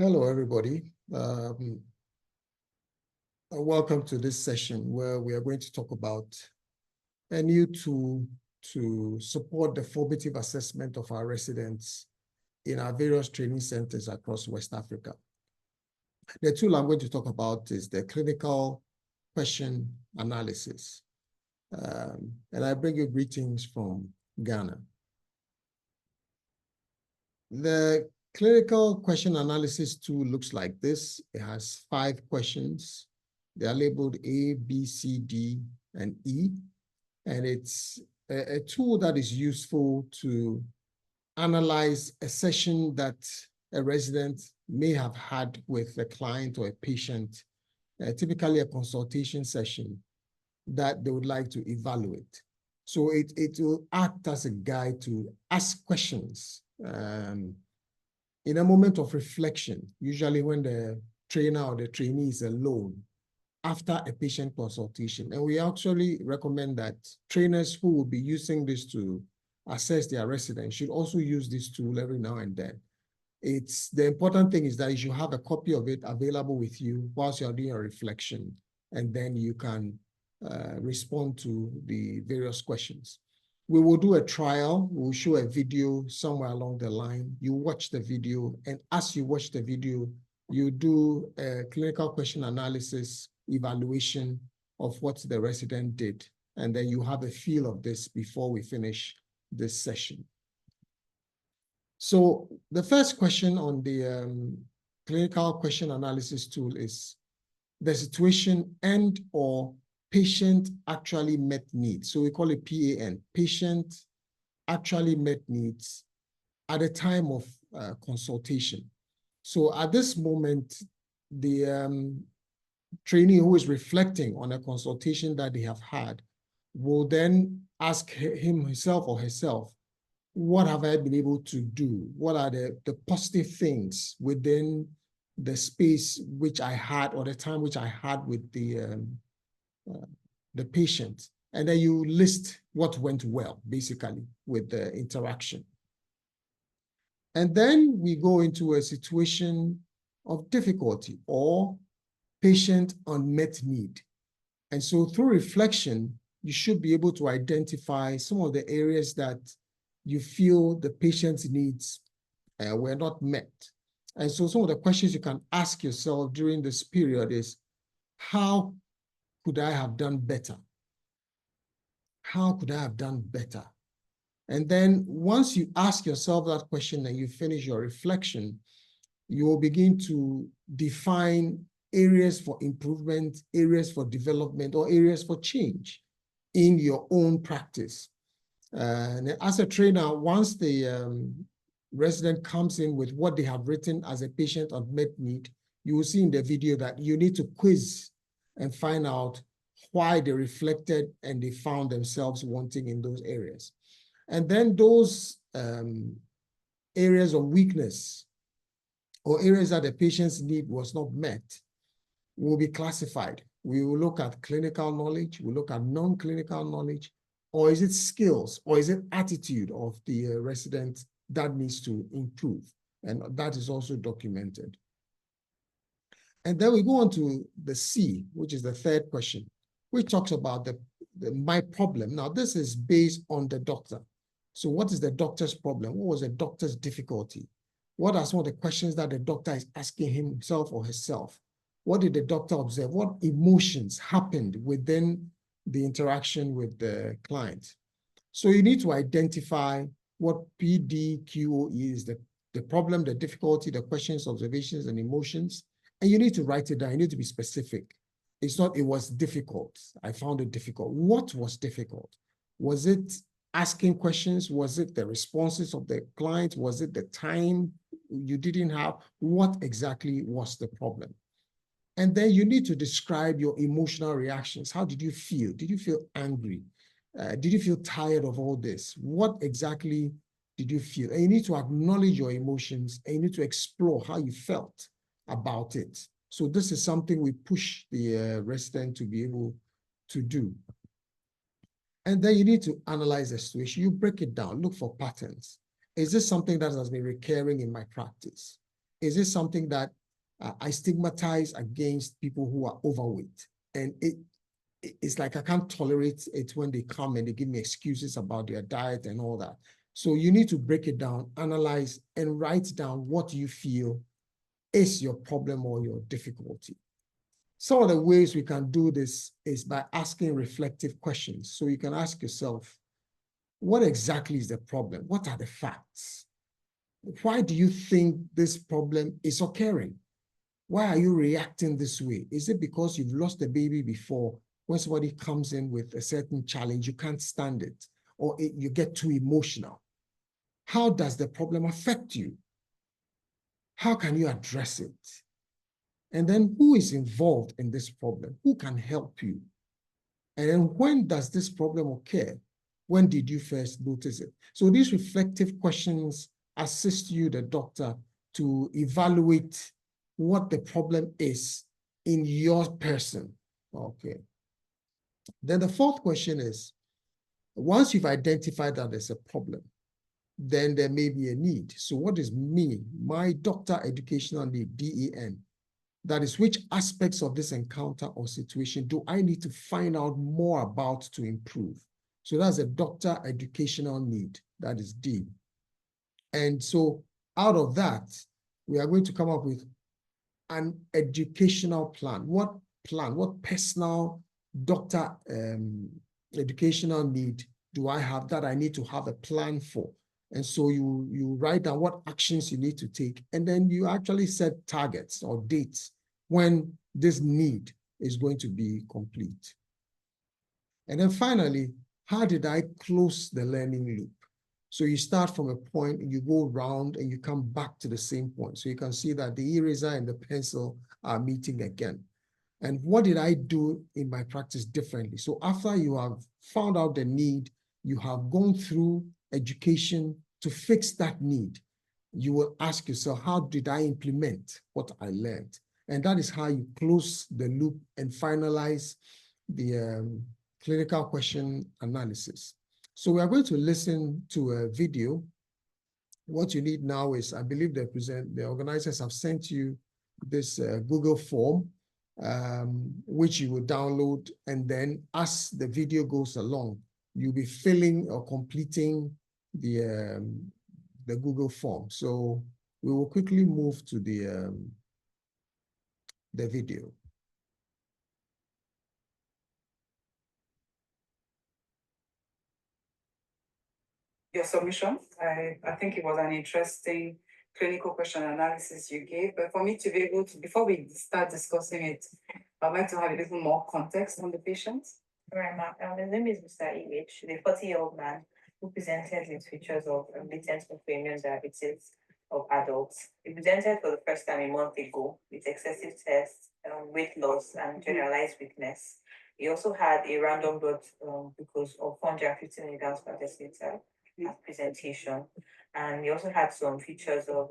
Hello, everybody. Welcome to this session where we are going to talk about a new tool to support the formative assessment of our residents in our various training centers across West Africa. The tool I'm going to talk about is the clinical question analysis. And I bring you greetings from Ghana. The clinical question analysis tool looks like this. It has 5 questions. They are labeled A, B, C, D, and E. And it's a tool that is useful to analyze a session that a resident may have had with a client or a patient, typically a consultation session that they would like to evaluate. So it will act as a guide to ask questions in a moment of reflection, usually when the trainer or the trainee is alone after a patient consultation. And we actually recommend that trainers who will be using this to assess their residents should also use this tool every now and then. The important thing is that you should have a copy of it available with you whilst you're doing a reflection, and then you can respond to the various questions. We will do a trial. We'll show a video somewhere along the line. You watch the video, and as you watch the video, you do a clinical question analysis evaluation of what the resident did, and then you have a feel of this before we finish this session. So the first question on the clinical question analysis tool is the situation and or patient actually met needs. So we call it PAN, patient actually met needs at the time of consultation. So at this moment, the trainee who is reflecting on a consultation that they have had will then ask himself or herself, what have I been able to do? What are the positive things within the space which I had or the time which I had with the patient? And then you list what went well, basically, with the interaction. And then we go into a situation of difficulty or patient unmet need. And so through reflection, you should be able to identify some of the areas that you feel the patient's needs were not met. And so some of the questions you can ask yourself during this period is, how could I have done better? How could I have done better? And then once you ask yourself that question and you finish your reflection, you will begin to define areas for improvement, areas for development, or areas for change in your own practice. And as a trainer, once the resident comes in with what they have written as a patient unmet need, you will see in the video that you need to quiz and find out why they reflected and they found themselves wanting in those areas. And then those areas of weakness or areas that the patient's need was not met will be classified. We will look at clinical knowledge, we'll look at non-clinical knowledge, or is it skills, or is it attitude of the resident that needs to improve? And that is also documented. And then we go on to the C, which is the third question, which talks about my problem. Now, this is based on the doctor. So what is the doctor's problem? What was the doctor's difficulty? What are some of the questions that the doctor is asking himself or herself? What did the doctor observe? What emotions happened within the interaction with the client? So you need to identify what PDQOE is, the problem, the difficulty, the questions, observations, and emotions. And you need to write it down. You need to be specific. It's not, it was difficult. I found it difficult. What was difficult? Was it asking questions? Was it the responses of the client? Was it the time you didn't have? What exactly was the problem? And then you need to describe your emotional reactions. How did you feel? Did you feel angry? Did you feel tired of all this? What exactly did you feel? And you need to acknowledge your emotions, and you need to explore how you felt about it. So this is something we push the resident to be able to do. And then you need to analyze the situation. You break it down, look for patterns. Is this something that has been recurring in my practice? is it something that I stigmatize against people who are overweight? And it's like I can't tolerate it when they come and they give me excuses about their diet and all that. So you need to break it down, analyze, and write down what you feel is your problem or your difficulty. Some of the ways we can do this is by asking reflective questions. So you can ask yourself, what exactly is the problem? What are the facts? Why do you think this problem is occurring? Why are you reacting this way? Is it because you've lost a baby before? When somebody comes in with a certain challenge, you can't stand it, or you get too emotional. How does the problem affect you? How can you address it? And then who is involved in this problem? Who can help you? And then when does this problem occur? When did you first notice it? So these reflective questions assist you, the doctor, to evaluate what the problem is in your person. Okay. Then the fourth question is, once you've identified that there's a problem, then there may be a need. So what is me, my doctor educational need, DEN? That is, which aspects of this encounter or situation do I need to find out more about to improve? So that's a doctor educational need, that is D. And so out of that, we are going to come up with an educational plan. What plan, what personal doctor educational need do I have that I need to have a plan for? And so you write down what actions you need to take, and then you actually set targets or dates when this need is going to be complete. And then finally, how did I close the learning loop? So you start from a point and you go round and you come back to the same point. So you can see that the eraser and the pencil are meeting again. And what did I do in my practice differently? So after you have found out the need, you have gone through education to fix that need, you will ask yourself, how did I implement what I learned? And that is how you close the loop and finalize the clinical question analysis. So we are going to listen to a video. What you need now is, I believe the organizers have sent you this Google form, which you will download, and then as the video goes along, you'll be filling or completing the Google form. So we will quickly move to the video. Your submission. I think it was an interesting clinical question analysis you gave, but for me to be able to, before we start discussing it, I'd like to have a little more context on the patient. Right, ma'am. His name is Mr. Image, the 40-year-old man who presented with features of latent autoimmune diabetes of adults. He presented for the first time a month ago with excessive thirst, weight loss, and generalized weakness. He also had a random blood glucose of 450 milligrams per deciliter at presentation. And he also had some features of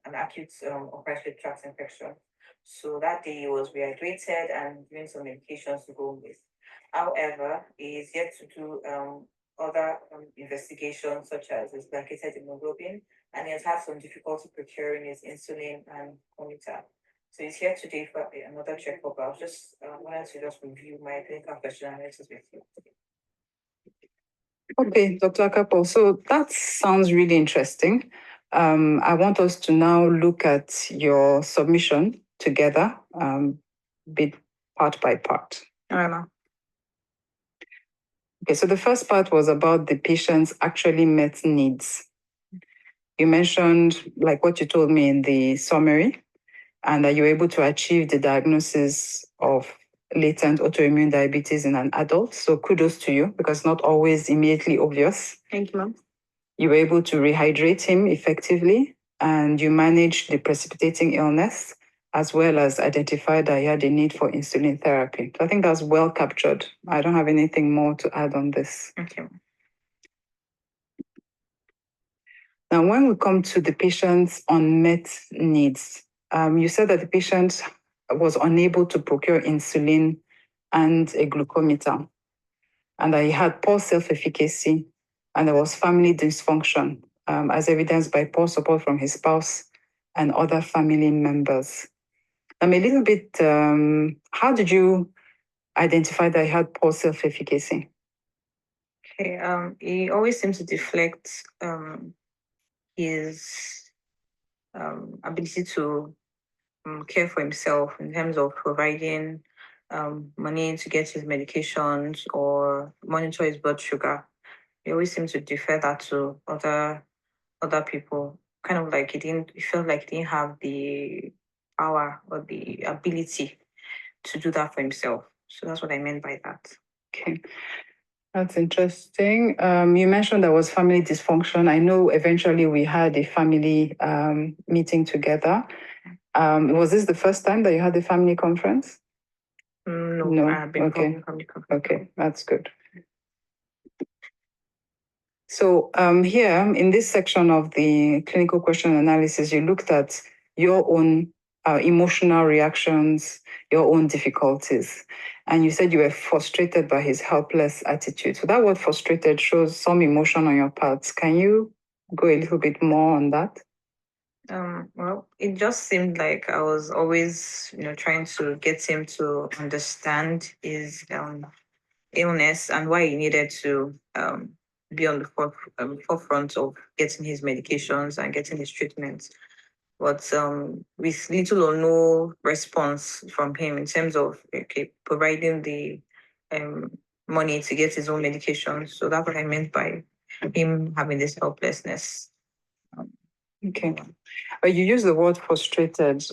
an acute upper tract infection. So that day he was rehydrated and given some medications to go with. However, he is yet to do other investigations such as his glycated hemoglobin, and he has had some difficulty procuring his insulin and monitor. So he's here today for another checkup. I was just wanted to just review my clinical question analysis with you. Okay, Dr. Akapo, so that sounds really interesting. I want us to now look at your submission together, bit part by part. All right, ma'am. Okay, so the first part was about the patient's actually met needs. You mentioned, like what you told me in the summary, and that you're able to achieve the diagnosis of latent autoimmune diabetes in an adult. So kudos to you, because not always immediately obvious. Thank you, ma'am. You were able to rehydrate him effectively, and you managed the precipitating illness, as well as identify that he had a need for insulin therapy. So I think that's well captured. I don't have anything more to add on this. Okay. Now, when we come to the patient's unmet needs, you said that the patient was unable to procure insulin and a glucometer, and that he had poor self-efficacy, and there was family dysfunction, as evidenced by poor support from his spouse and other family members. I'm a little bit, how did you identify that he had poor self-efficacy? Okay, he always seems to deflect his ability to care for himself in terms of providing money to get his medications or monitor his blood sugar. He always seems to defer that to other people. Kind of like he felt like he didn't have the power or the ability to do that for himself. So that's what I meant by that. Okay. That's interesting. You mentioned there was family dysfunction. I know eventually we had a family meeting together. Was this the first time that you had a family conference? No, I have been okay. family conference. Okay, that's good. So here in this section of the clinical question analysis, you looked at your own emotional reactions, your own difficulties. And you said you were frustrated by his helpless attitude. So that word frustrated shows some emotion on your part. Can you go a little bit more on that? Well, it just seemed like I was always, trying to get him to understand his illness and why he needed to be on the forefront of getting his medications and getting his treatments. But with little or no response from him in terms of providing the money to get his own medications. So that's what I meant by him having this helplessness. Okay. You use the word frustrated.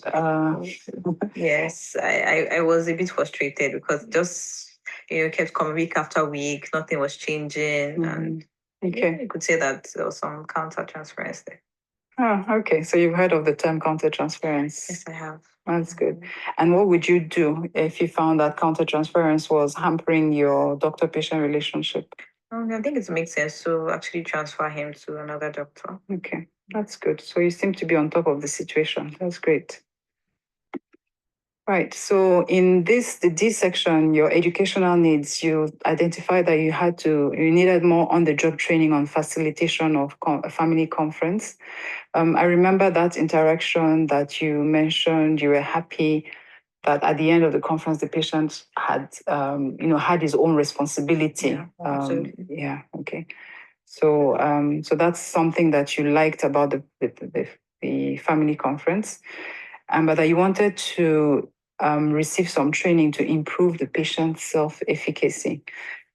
Yes, I was a bit frustrated because just kept coming week after week, nothing was changing, and okay, you could say that there was some counter transference there. Oh, okay. So you've heard of the term counter transference? Yes, I have. That's good. And what would you do if you found that counter transference was hampering your doctor-patient relationship? I think it makes sense to actually transfer him to another doctor. Okay, that's good. So you seem to be on top of the situation. That's great. Right. So in the D section, your educational needs, you identified that you needed more on-the-job training on facilitation of a family conference. I remember that interaction that you mentioned. You were happy that at the end of the conference, the patient had, had his own responsibility. Yeah, absolutely. Yeah. Okay. So, so that's something that you liked about the family conference, but that you wanted to receive some training to improve the patient's self-efficacy.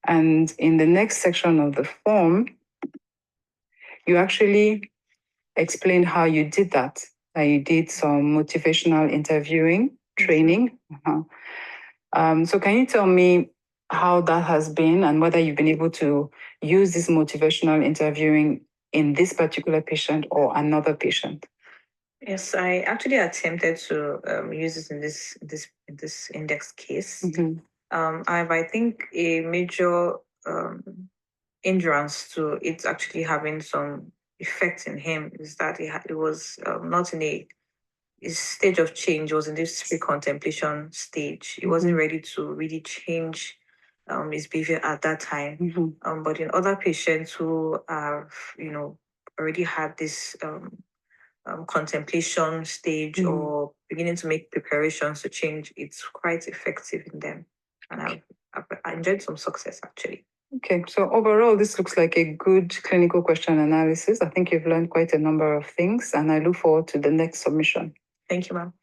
And in the next section of the form, you actually explained how you did that. That you did some motivational interviewing training. So can you tell me how that has been and whether you've been able to use this motivational interviewing in this particular patient or another patient? Yes, I actually attempted to use it in this index case. However, I think a major hindrance to it actually having some effect in him is that it was not in his stage of change. Was in this pre-contemplation stage. He wasn't ready to really change his behavior at that time. But in other patients who have, already had this contemplation stage or beginning to make preparations to change, it's quite effective in them. And I enjoyed some success actually. Okay, so overall, this looks like a good clinical question analysis. I think you've learned quite a number of things, and I look forward to the next submission. Thank you, ma'am.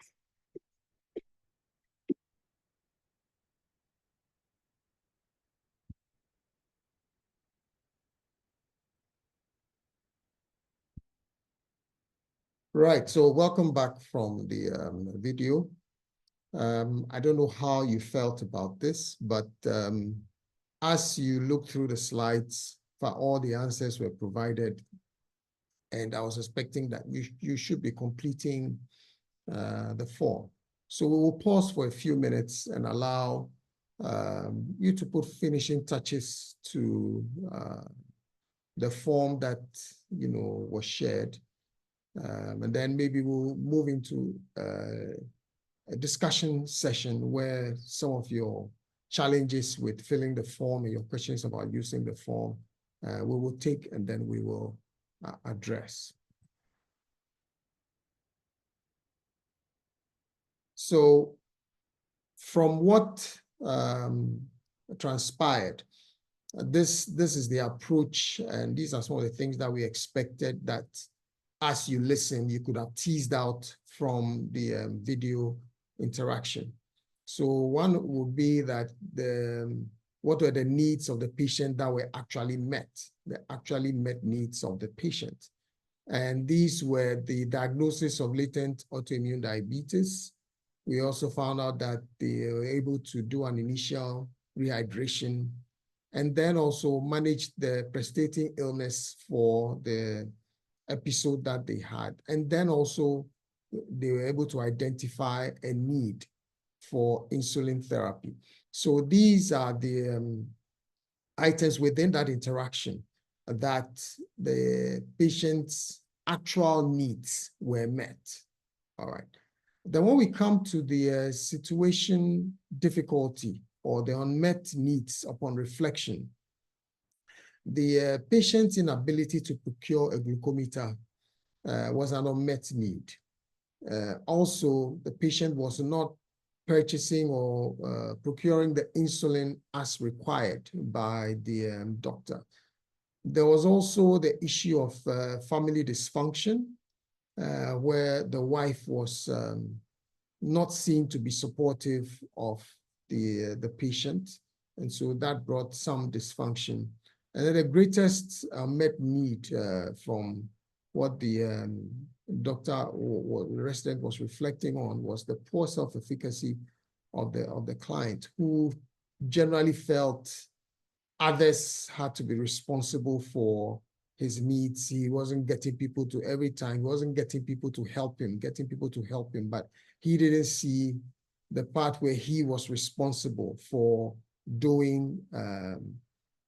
Right, so welcome back from the video. I don't know how you felt about this, but as you look through the slides, all the answers were provided, and I was expecting that you should be completing the form. So we will pause for a few minutes and allow you to put finishing touches to the form that was shared. And then maybe we'll move into a discussion session where some of your challenges with filling the form and your questions about using the form, we will take and then we will address. So from what transpired, this is the approach, and these are some of the things that we expected that as you listen, you could have teased out from the video interaction. So one would be that what were the needs of the patient that were actually met, the actually met needs of the patient. And these were the diagnosis of latent autoimmune diabetes. We also found out that they were able to do an initial rehydration and then also manage the precipitating illness for the episode that they had. And then also they were able to identify a need for insulin therapy. So these are the items within that interaction that the patient's actual needs were met. All right. Then when we come to the situation difficulty or the unmet needs upon reflection, the patient's inability to procure a glucometer was an unmet need. Also, the patient was not purchasing or procuring the insulin as required by the doctor. There was also the issue of family dysfunction, where the wife was not seen to be supportive of the patient. And so that brought some dysfunction. And then the greatest unmet need from what the doctor or the resident was reflecting on was the poor self-efficacy of the client, who generally felt others had to be responsible for his needs. He wasn't getting people to every time. He wasn't getting people to help him, but he didn't see the part where he was responsible for doing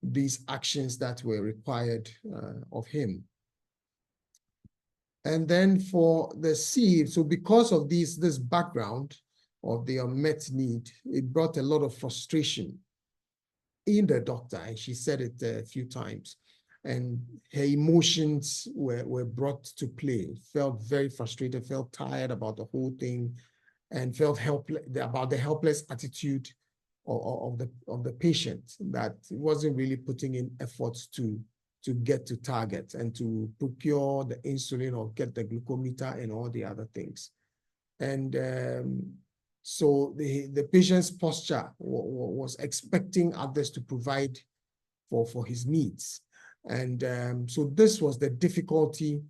these actions that were required of him. And then for the C, so because of this background of the unmet need, it brought a lot of frustration in the doctor, and she said it a few times. And her emotions were brought to play, felt very frustrated, felt tired about the whole thing, and felt helpless about the helpless attitude of the patient, that wasn't really putting in efforts to get to target and to procure the insulin or get the glucometer and all the other things. And so the patient's posture was expecting others to provide for his needs. And so this was the difficulty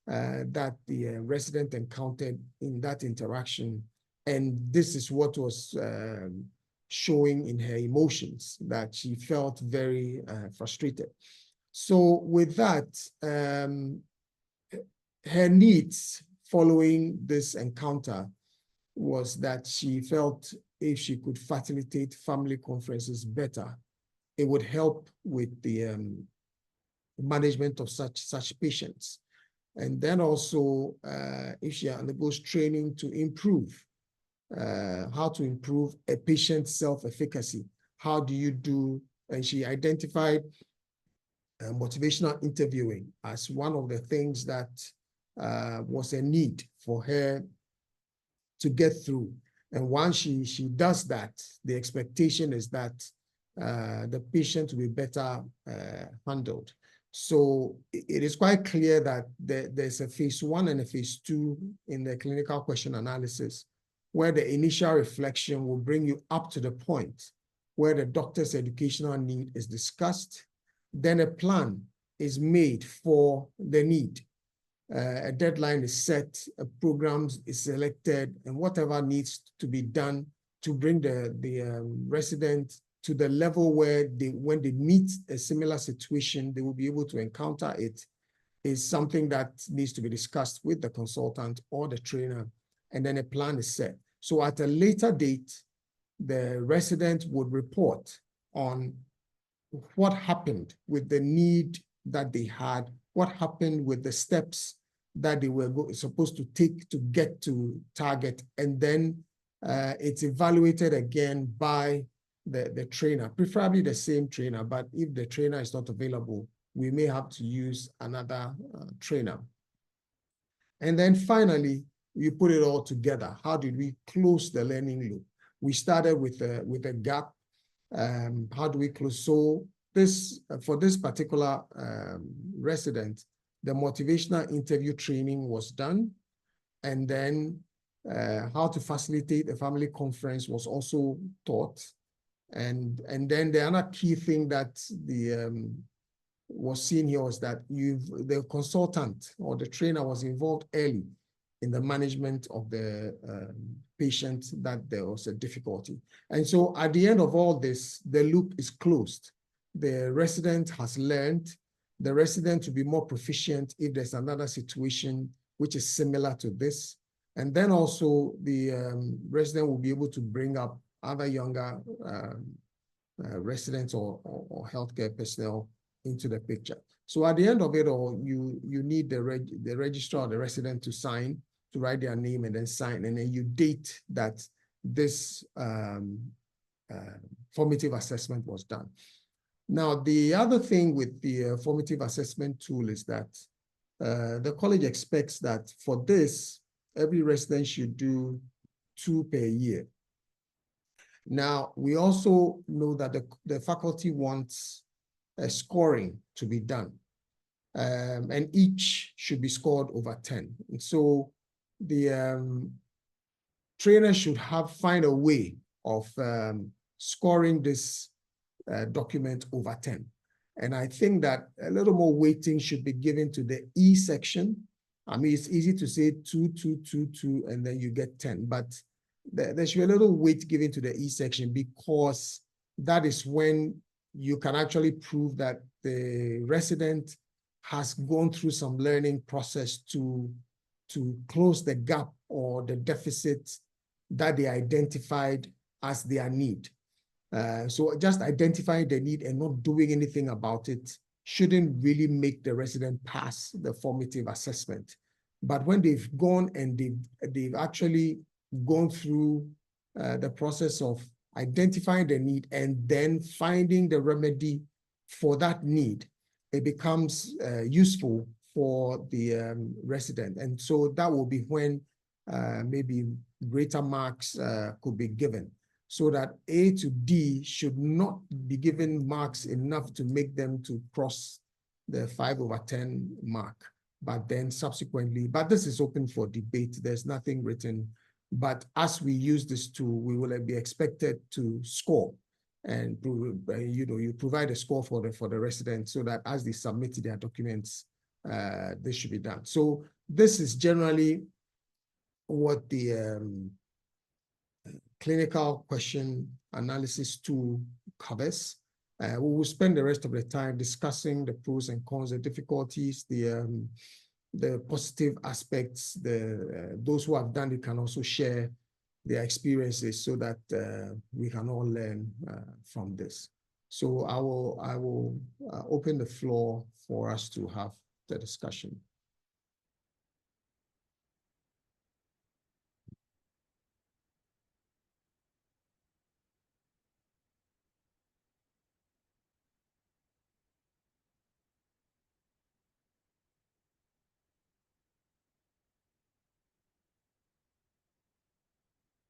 that the resident encountered in that interaction. And this is what was showing in her emotions, that she felt very frustrated. So with that, her needs following this encounter was that she felt if she could facilitate family conferences better, it would help with the management of such patients. And then also, if she undergoes training to improve, how to improve a patient's self-efficacy. How do you do, and she identified motivational interviewing as one of the things that was a need for her to get through. And once she does that, the expectation is that the patient will be better handled. So it is quite clear that there's a phase 1 and a phase 2 in the clinical question analysis, where the initial reflection will bring you up to the point where the doctor's educational need is discussed. Then a plan is made for the need. A deadline is set, a program is selected, and whatever needs to be done to bring the resident to the level where when they meet a similar situation, they will be able to encounter it, is something that needs to be discussed with the consultant or the trainer, and then a plan is set. So at a later date, the resident would report on what happened with the need that they had, what happened with the steps that they were supposed to take to get to target, and then it's evaluated again by the trainer, preferably the same trainer, but if the trainer is not available, we may have to use another trainer. And then finally, you put it all together. How did we close the learning loop? We started with a gap. How do we close? So this for this particular resident, the motivational interview training was done, and then how to facilitate a family conference was also taught, and then the other key thing that was seen here was that the consultant or the trainer was involved early in the management of the patient that there was a difficulty. And so at the end of all this, the loop is closed. The resident has learned, the resident to be more proficient if there's another situation which is similar to this. And then also the resident will be able to bring up other younger residents or healthcare personnel into the picture. So at the end of it all, you need the registrar or the resident to sign, to write their name and then sign, and then you date that this formative assessment was done. Now, the other thing with the formative assessment tool is that the college expects that for this, every resident should do 2 per year. Now, we also know that the faculty wants scoring to be done, and each should be scored over 10. And so the trainer should find a way of scoring this document over 10. And I think that a little more weighting should be given to the E section. I mean, it's easy to say 2, 2, 2, 2, and then you get 10, but there should be a little weight given to the E section, because that is when you can actually prove that the resident has gone through some learning process to close the gap or the deficit that they identified as their need. So just identifying the need and not doing anything about it shouldn't really make the resident pass the formative assessment. But when they've gone and they've actually gone through the process of identifying the need and then finding the remedy for that need, it becomes useful for the resident. And so that will be when maybe greater marks could be given, so that A to D should not be given marks enough to make them to cross the 5/10 mark, but then subsequently, but this is open for debate. There's nothing written, but as we use this tool, we will be expected to score, and you provide a score for the residents, so that as they submit their documents, this should be done. So this is generally what the clinical question analysis tool covers. We will spend the rest of the time discussing the pros and cons, the difficulties, the positive aspects. Those who have done it can also share their experiences, so that we can all learn from this. So I will open the floor for us to have the discussion.